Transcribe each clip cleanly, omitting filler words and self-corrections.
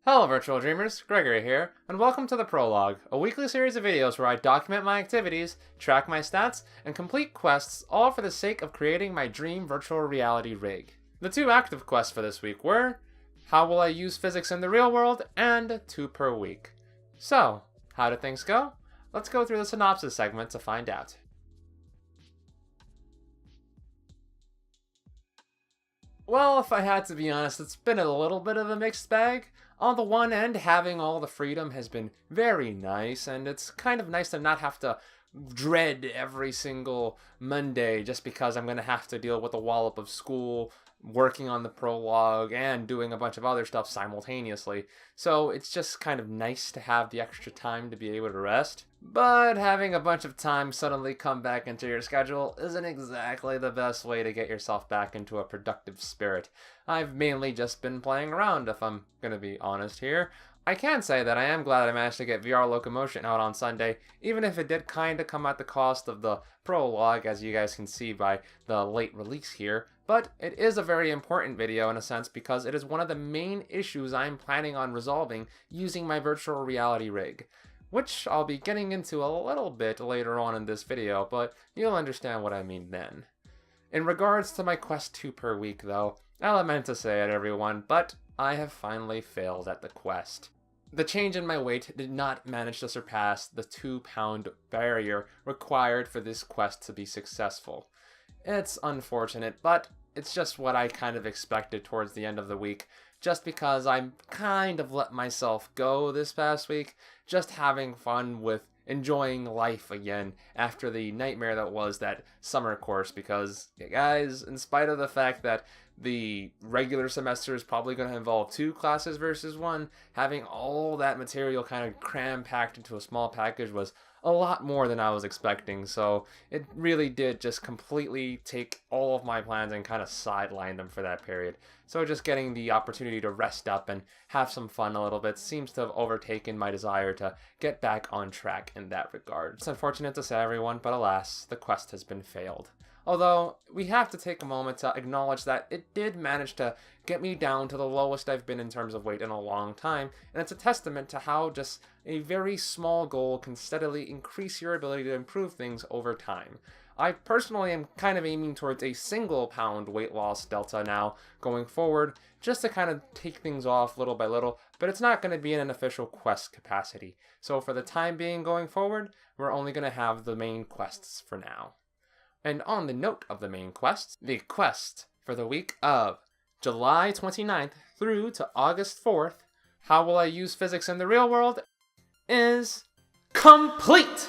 Hello virtual dreamers, Gregory here, and welcome to the Prologue, a weekly series of videos where I document my activities, track my stats, and complete quests, all for the sake of creating my dream virtual reality rig. The two active quests for this week were, how will I use physics in the real world, and 2 per week. So, how did things go? Let's go through the synopsis segment to find out. Well, if I had to be honest, it's been a little bit of a mixed bag. On the one end, having all the freedom has been very nice, and it's kind of nice to not have to dread every single Monday just because I'm going to have to deal with a wallop of school, working on the prologue, and doing a bunch of other stuff simultaneously. So it's just kind of nice to have the extra time to be able to rest. But having a bunch of time suddenly come back into your schedule isn't exactly the best way to get yourself back into a productive spirit. I've mainly just been playing around, if I'm gonna be honest here. I can say that I am glad I managed to get VR Locomotion out on Sunday, even if it did kinda come at the cost of the prologue, as you guys can see by the late release here. But it is a very important video in a sense because it is one of the main issues I'm planning on resolving using my virtual reality rig, which I'll be getting into a little bit later on in this video, but you'll understand what I mean then. In regards to my quest 2 per week though, I meant to say it everyone, but I have finally failed at the quest. The change in my weight did not manage to surpass the 2-pound barrier required for this quest to be successful. It's unfortunate, but it's just what I kind of expected towards the end of the week, just because I kind of let myself go this past week, just having fun with enjoying life again after the nightmare that was that summer course, because, guys, in spite of the fact that the regular semester is probably going to involve 2 classes versus 1, having all that material kind of cram-packed into a small package was a lot more than I was expecting, so it really did just completely take all of my plans and kind of sideline them for that period. So just getting the opportunity to rest up and have some fun a little bit seems to have overtaken my desire to get back on track in that regard. It's unfortunate to say, everyone, but alas, the quest has been failed. Although, we have to take a moment to acknowledge that it did manage to get me down to the lowest I've been in terms of weight in a long time, and it's a testament to how just a very small goal can steadily increase your ability to improve things over time. I personally am kind of aiming towards a single pound weight loss delta now going forward, just to kind of take things off little by little, but it's not going to be in an official quest capacity. So for the time being going forward, we're only going to have the main quests for now. And on the note of the main quests, the quest for the week of July 29th through to August 4th, how will I use physics in the real world, is complete!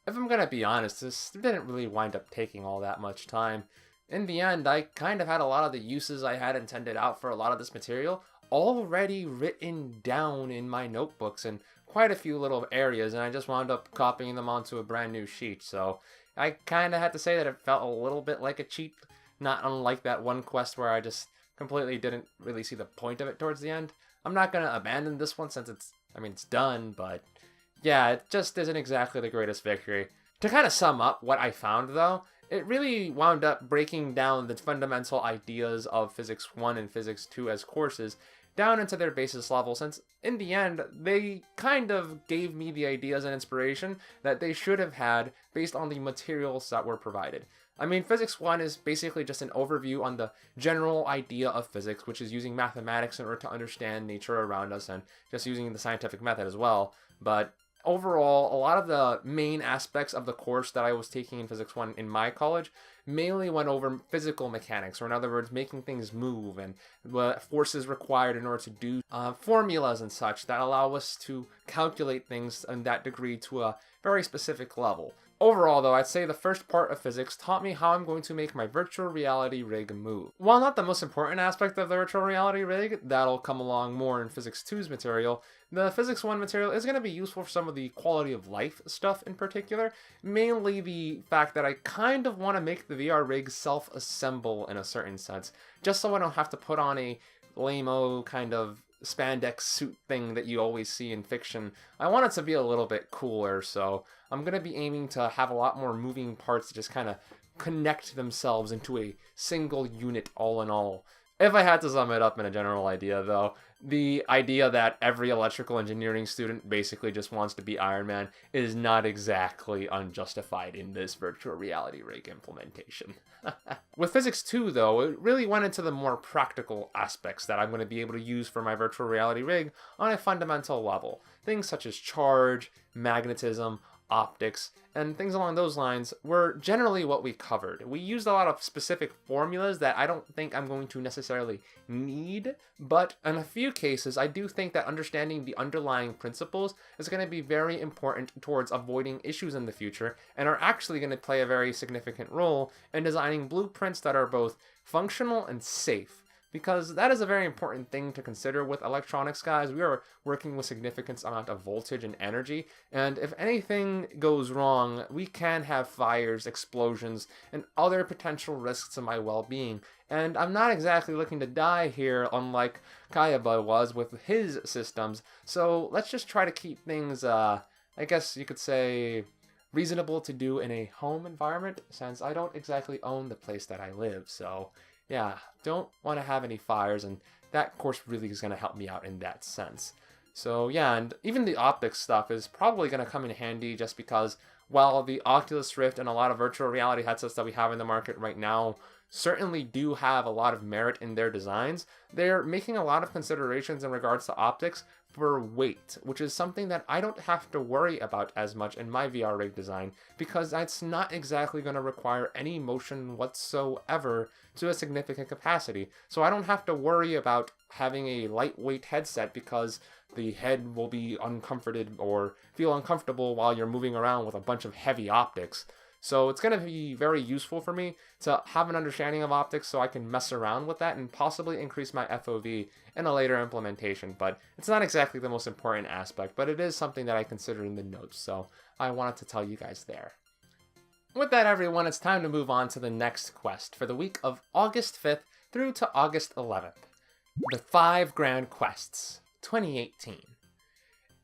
If I'm gonna be honest, this didn't really wind up taking all that much time. In the end, I kind of had a lot of the uses I had intended out for a lot of this material already written down in my notebooks in quite a few little areas, and I just wound up copying them onto a brand new sheet, so I kind of had to say that it felt a little bit like a cheat, not unlike that one quest where I just completely didn't really see the point of it towards the end. I'm not going to abandon this one since it's done, but yeah, it just isn't exactly the greatest victory. To kind of sum up what I found though, it really wound up breaking down the fundamental ideas of Physics 1 and Physics 2 as courses down into their basis level, since in the end, they kind of gave me the ideas and inspiration that they should have had based on the materials that were provided. Physics 1 is basically just an overview on the general idea of physics, which is using mathematics in order to understand nature around us and just using the scientific method as well. But overall, a lot of the main aspects of the course that I was taking in Physics 1 in my college mainly went over physical mechanics, or in other words, making things move and what forces required in order to do formulas and such that allow us to calculate things in that degree to a very specific level. Overall, though, I'd say the first part of physics taught me how I'm going to make my virtual reality rig move. While not the most important aspect of the virtual reality rig, that'll come along more in Physics 2's material, the Physics 1 material is going to be useful for some of the quality of life stuff in particular, mainly the fact that I kind of want to make the VR rig self-assemble in a certain sense, just so I don't have to put on a lame-o kind of spandex suit thing that you always see in fiction. I want it to be a little bit cooler, so I'm going to be aiming to have a lot more moving parts to just kind of connect themselves into a single unit all in all. If I had to sum it up in a general idea, though, the idea that every electrical engineering student basically just wants to be Iron Man is not exactly unjustified in this virtual reality rig implementation. With Physics 2, though, it really went into the more practical aspects that I'm going to be able to use for my virtual reality rig on a fundamental level. Things such as charge, magnetism, optics, and things along those lines were generally what we covered. We used a lot of specific formulas that I don't think I'm going to necessarily need, but in a few cases, I do think that understanding the underlying principles is going to be very important towards avoiding issues in the future, and are actually going to play a very significant role in designing blueprints that are both functional and safe. Because that is a very important thing to consider with electronics, guys. We are working with significant amount of voltage and energy, and if anything goes wrong, we can have fires, explosions, and other potential risks to my well-being. And I'm not exactly looking to die here, unlike Kayaba was with his systems, so let's just try to keep things, I guess you could say, reasonable to do in a home environment, since I don't exactly own the place that I live, so yeah, don't want to have any fires, and that course really is going to help me out in that sense. So yeah, and even the optics stuff is probably going to come in handy just because while the Oculus Rift and a lot of virtual reality headsets that we have in the market right now certainly do have a lot of merit in their designs, they're making a lot of considerations in regards to optics for weight, which is something that I don't have to worry about as much in my VR rig design, because that's not exactly going to require any motion whatsoever to a significant capacity. So I don't have to worry about having a lightweight headset because the head will be uncomforted or feel uncomfortable while you're moving around with a bunch of heavy optics. So it's going to be very useful for me to have an understanding of optics so I can mess around with that and possibly increase my FOV in a later implementation. But it's not exactly the most important aspect, but it is something that I consider in the notes, so I wanted to tell you guys there. With that, everyone, it's time to move on to the next quest for the week of August 5th through to August 11th. The 5 Grand Quests 2018.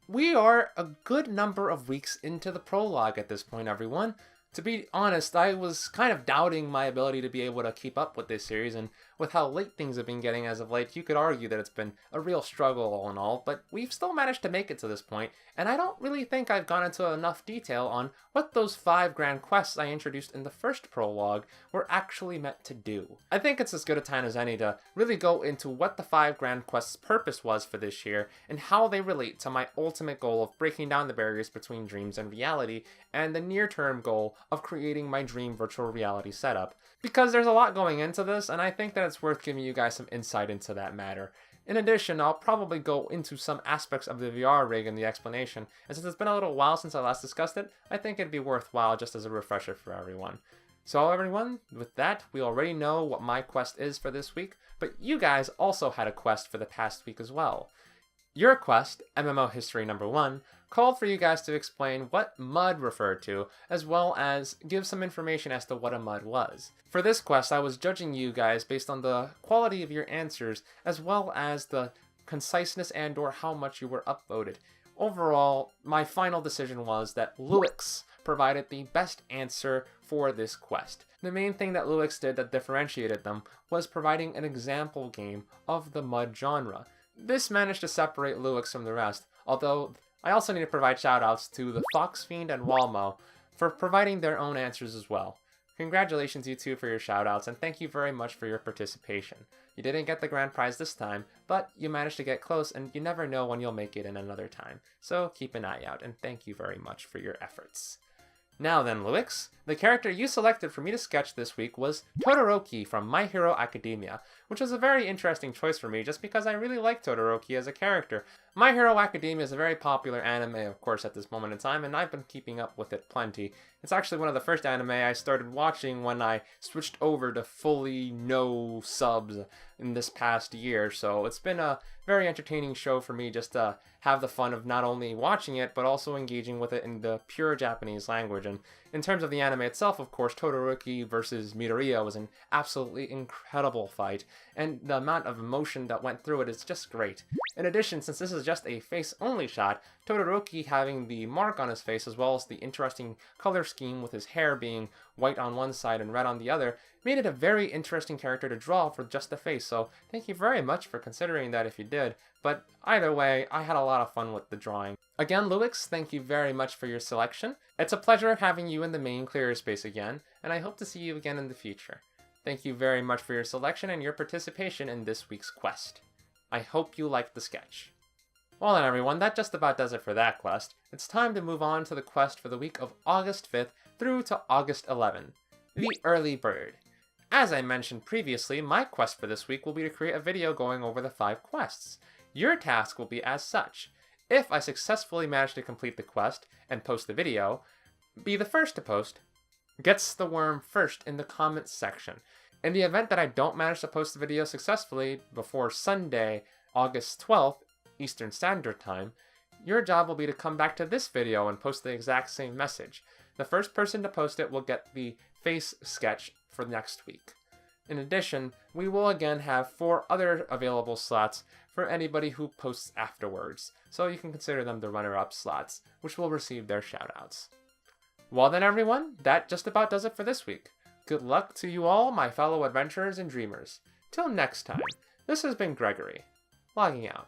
We are a good number of weeks into the prologue at this point, everyone. To be honest, I was kind of doubting my ability to be able to keep up with this series, and with how late things have been getting as of late, you could argue that it's been a real struggle all in all, but we've still managed to make it to this point, and I don't really think I've gone into enough detail on what those 5 grand quests I introduced in the first prologue were actually meant to do. I think it's as good a time as any to really go into what the 5 grand quests' purpose was for this year, and how they relate to my ultimate goal of breaking down the barriers between dreams and reality, and the near-term goal of creating my dream virtual reality setup. Because there's a lot going into this, and I think that it's worth giving you guys some insight into that matter. In addition, I'll probably go into some aspects of the VR rig in the explanation, and since it's been a little while since I last discussed it, I think it'd be worthwhile just as a refresher for everyone. So everyone, with that, we already know what my quest is for this week, but you guys also had a quest for the past week as well. Your quest, MMO History number 1, called for you guys to explain what MUD referred to, as well as give some information as to what a MUD was. For this quest, I was judging you guys based on the quality of your answers, as well as the conciseness and or how much you were upvoted. Overall, my final decision was that Luix provided the best answer for this quest. The main thing that Luix did that differentiated them was providing an example game of the MUD genre. This managed to separate Luix from the rest, although I also need to provide shoutouts to the Foxfiend and Walmo for providing their own answers as well. Congratulations you two for your shoutouts, and thank you very much for your participation. You didn't get the grand prize this time, but you managed to get close, and you never know when you'll make it in another time. So keep an eye out, and thank you very much for your efforts. Now then, Luix, the character you selected for me to sketch this week was Todoroki from My Hero Academia, which was a very interesting choice for me just because I really like Todoroki as a character. My Hero Academia is a very popular anime, of course, at this moment in time, and I've been keeping up with it plenty. It's actually one of the first anime I started watching when I switched over to fully no subs in this past year, so it's been a very entertaining show for me just to have the fun of not only watching it, but also engaging with it in the pure Japanese language. And in terms of the anime itself, of course, Todoroki versus Midoriya was an absolutely incredible fight, and the amount of emotion that went through it is just great. In addition, since this is is just a face-only shot, Todoroki having the mark on his face as well as the interesting color scheme with his hair being white on one side and red on the other made it a very interesting character to draw for just the face, so thank you very much for considering that if you did. But either way, I had a lot of fun with the drawing. Again, Luix, thank you very much for your selection. It's a pleasure having you in the main clear space again, and I hope to see you again in the future. Thank you very much for your selection and your participation in this week's quest. I hope you liked the sketch. Well then everyone, that just about does it for that quest. It's time to move on to the quest for the week of August 5th through to August 11th, the Early Bird. As I mentioned previously, my quest for this week will be to create a video going over the 5 quests. Your task will be as such. If I successfully manage to complete the quest and post the video, be the first to post, gets the worm first in the comments section. In the event that I don't manage to post the video successfully before Sunday, August 12th, Eastern Standard Time, your job will be to come back to this video and post the exact same message. The first person to post it will get the face sketch for next week. In addition, we will again have 4 other available slots for anybody who posts afterwards, so you can consider them the runner-up slots, which will receive their shoutouts. Well then everyone, that just about does it for this week. Good luck to you all, my fellow adventurers and dreamers. Till next time, this has been Gregory, logging out.